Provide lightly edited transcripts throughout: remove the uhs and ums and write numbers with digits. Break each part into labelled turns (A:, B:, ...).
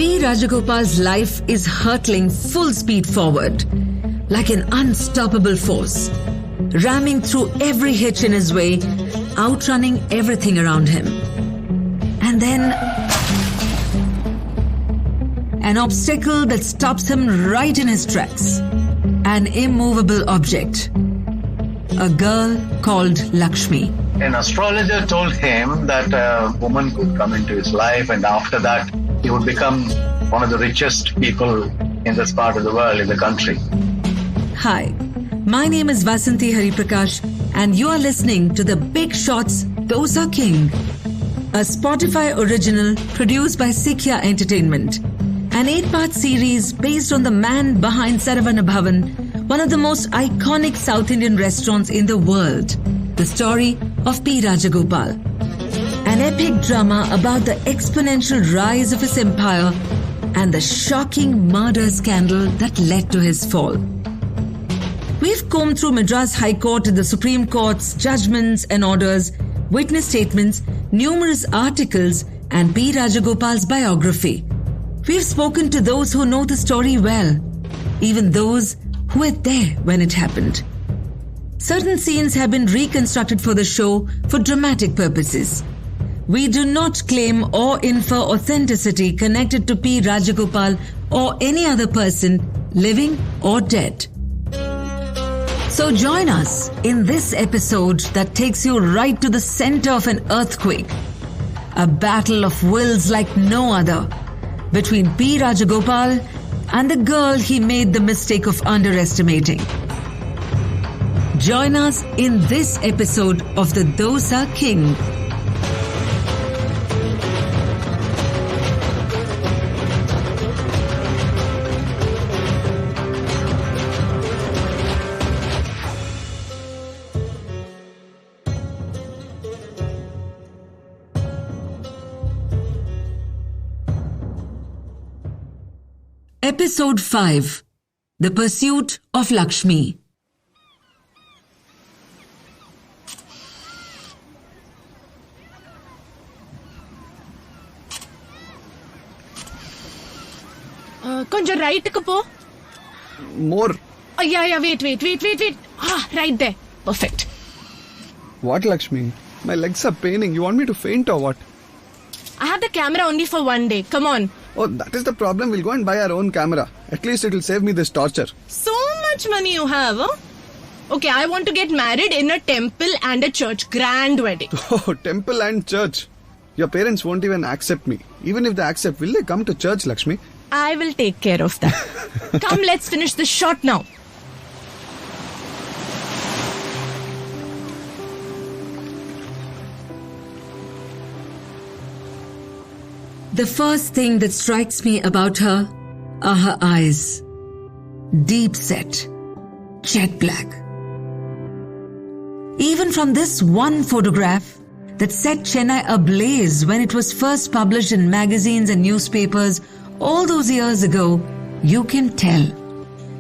A: P. Rajagopal's life is hurtling full speed forward, like an unstoppable force, ramming through every hitch in his way, outrunning everything around him. And then an obstacle that stops him right in his tracks. An immovable object. A girl called Lakshmi.
B: An astrologer told him that a woman could come into his life, and after that he would become one of the richest people in this part of the world, in the country.
A: Hi, my name is Vasanthi Hariprakash and you are listening to The Big Shots Dosa King, a Spotify original produced by Sikya Entertainment. An 8-part series based on the man behind Saravana Bhavan, one of the most iconic South Indian restaurants in the world. The story of P. Rajagopal. An epic drama about the exponential rise of his empire and the shocking murder scandal that led to his fall. We've combed through Madras High Court and the Supreme Court's judgments and orders, witness statements, numerous articles, and P. Rajagopal's biography. We've spoken to those who know the story well, even those who were there when it happened. Certain scenes have been reconstructed for the show for dramatic purposes. We do not claim or infer authenticity connected to P. Rajagopal or any other person, living or dead. So join us in this episode that takes you right to the center of an earthquake. A battle of wills like no other between P. Rajagopal and the girl he made the mistake of underestimating. Join us in this episode of The Dosa King. Episode 5. The Pursuit of Lakshmi.
C: Konja right ku po.
D: More.
C: Yeah, wait. Right there. Perfect.
D: What, Lakshmi? My legs are paining. You want me to faint or what?
C: I have the camera only for one day. Come on.
D: Oh, that is the problem. We'll go and buy our own camera. At least it will save me this torture.
C: So much money you have, huh? Okay, I want to get married in a temple and a church. Grand wedding.
D: Oh, temple and church. Your parents won't even accept me. Even if they accept, will they come to church, Lakshmi?
C: I will take care of that. Come, let's finish this shot now.
A: The first thing that strikes me about her are her eyes. Deep set, jet black. Even from this one photograph that set Chennai ablaze when it was first published in magazines and newspapers all those years ago, you can tell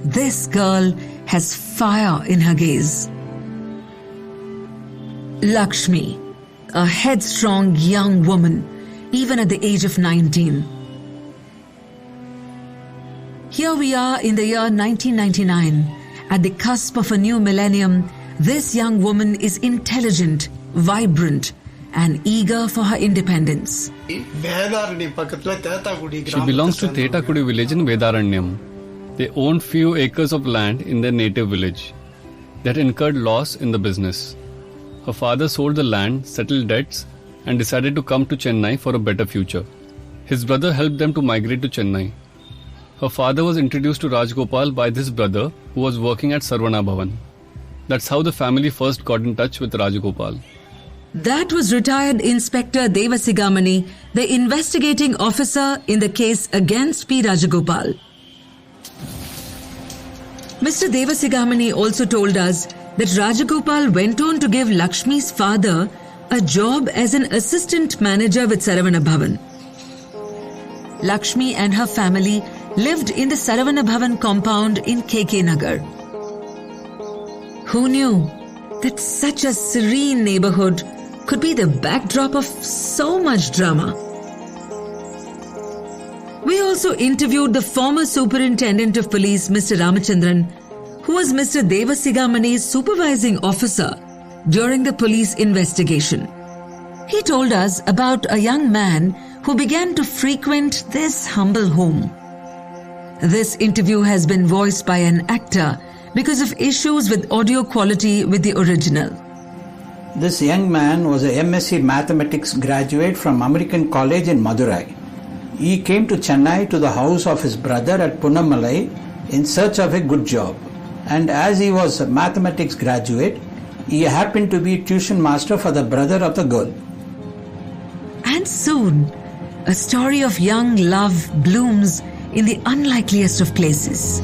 A: this girl has fire in her gaze. Lakshmi, a headstrong young woman, even at the age of 19. Here we are in the year 1999. At the cusp of a new millennium, this young woman is intelligent, vibrant, and eager for her independence.
E: She
F: belongs to Thetakudi village in Vedaranyam. They owned few acres of land in their native village. They had incurred loss in the business. Her father sold the land, settled debts, and decided to come to Chennai for a better future. His brother helped them to migrate to Chennai. Her father was introduced to Rajagopal by this brother who was working at Saravana Bhavan. That's how the family first got in touch with Rajagopal.
A: That was retired Inspector Devasigamani, the investigating officer in the case against P. Rajagopal. Mr. Devasigamani also told us that Rajagopal went on to give Lakshmi's father a job as an assistant manager with Saravana Bhavan. Lakshmi and her family lived in the Saravana Bhavan compound in KK Nagar. Who knew that such a serene neighborhood could be the backdrop of so much drama? We They also interviewed the former superintendent of police, Mr. Ramachandran, who was Mr. Devasigamani's supervising officer during the police investigation. He told us about a young man who began to frequent this humble home. This interview has been voiced by an actor because of issues with audio quality with the original.
E: This young man was a MSc Mathematics graduate from American College in Madurai. He came to Chennai to the house of his brother at Punamalai in search of a good job. And as he was a mathematics graduate, he happened to be tuition master for the brother of the girl.
A: And soon, a story of young love blooms in the unlikeliest of places.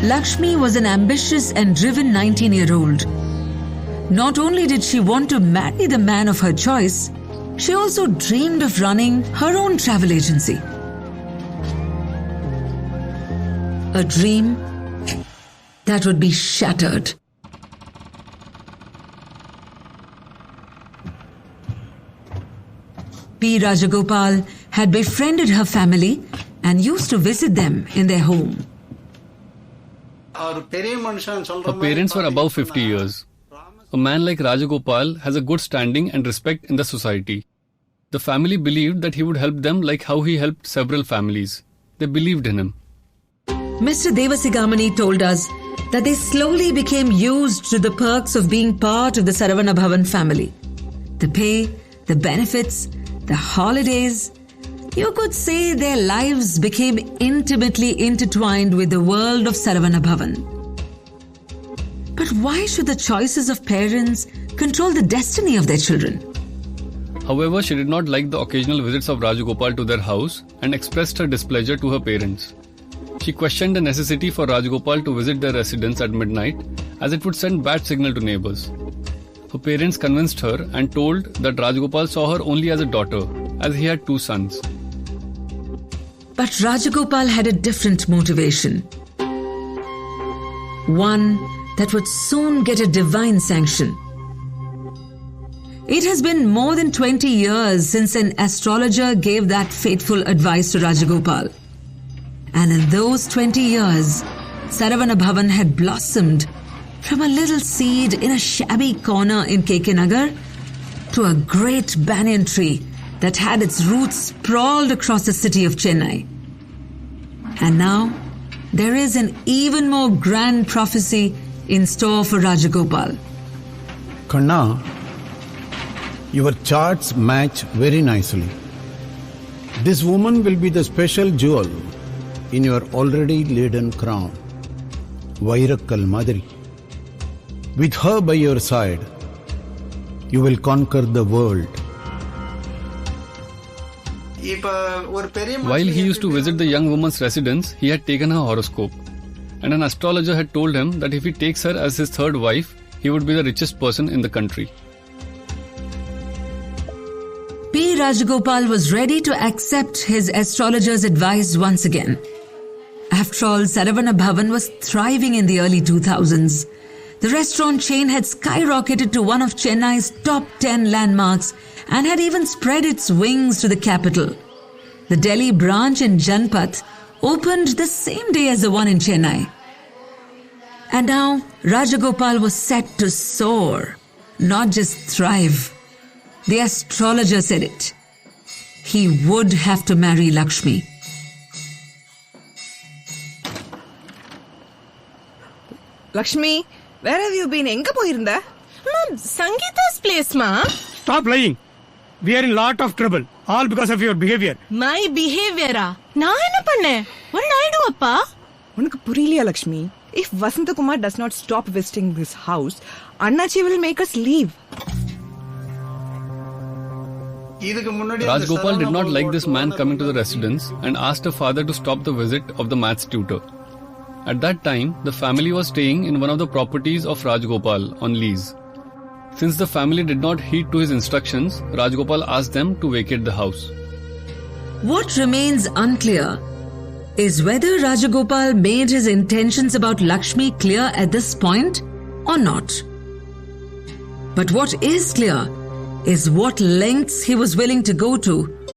A: Lakshmi was an ambitious and driven 19-year-old. Not only did she want to marry the man of her choice, she also dreamed of running her own travel agency. A dream that would be shattered. P. Rajagopal had befriended her family and used to visit them in their home.
F: Her parents were above 50 years. A man like Rajagopal has a good standing and respect in the society. The family believed that he would help them like how he helped several families. They believed in him.
A: Mr. Devasigamani told us that they slowly became used to the perks of being part of the Saravana Bhavan family. The pay, the benefits, the holidays. You could say their lives became intimately intertwined with the world of Saravana Bhavan. But why should the choices of parents control the destiny of their children?
F: However, she did not like the occasional visits of Rajagopal to their house and expressed her displeasure to her parents. She questioned the necessity for Rajagopal to visit their residence at midnight, as it would send bad signal to neighbors. Her parents convinced her and told that Rajagopal saw her only as a daughter, as he had 2 sons.
A: But Rajagopal had a different motivation. One that would soon get a divine sanction. It has been more than 20 years since an astrologer gave that fateful advice to Rajagopal. And in those 20 years, Saravana Bhavan had blossomed from a little seed in a shabby corner in KK Nagar to a great banyan tree that had its roots sprawled across the city of Chennai. And now, there is an even more grand prophecy in store for Rajagopal.
G: Kanna, your charts match very nicely. This woman will be the special jewel in your already laden crown, Vairakkal Madri. With her by your side, you will conquer the world.
F: While he used to visit the young woman's residence, he had taken her horoscope. And an astrologer had told him that if he takes her as his third wife, he would be the richest person in the country.
A: P. Rajagopal was ready to accept his astrologer's advice once again. After all, Saravana Bhavan was thriving in the early 2000s. The restaurant chain had skyrocketed to one of Chennai's top 10 landmarks and had even spread its wings to the capital. The Delhi branch in Janpath opened the same day as the one in Chennai. And now, Rajagopal was set to soar, not just thrive. The astrologer said it. He would have to marry Lakshmi.
H: Lakshmi, where have you been? Enga poirunda?
C: Ma, Sangeeta's place, ma.
I: Stop lying. We are in lot of trouble. All because of your behavior.
C: My behavior? நான் என்ன பண்ணேன்? What did I do, appa?
H: உனக்கு புரியலையா, Lakshmi? If Vasanta Kumar does not stop visiting this house, Annachi will make us leave.
F: Rajagopal did not like this man coming to the residence and asked her father to stop the visit of the maths tutor. At that time, the family was staying in one of the properties of Rajagopal on lease. Since the family did not heed to his instructions, Rajagopal asked them to vacate the house.
A: What remains unclear is whether Rajagopal made his intentions about Lakshmi clear at this point or not. But what is clear is what lengths he was willing to go to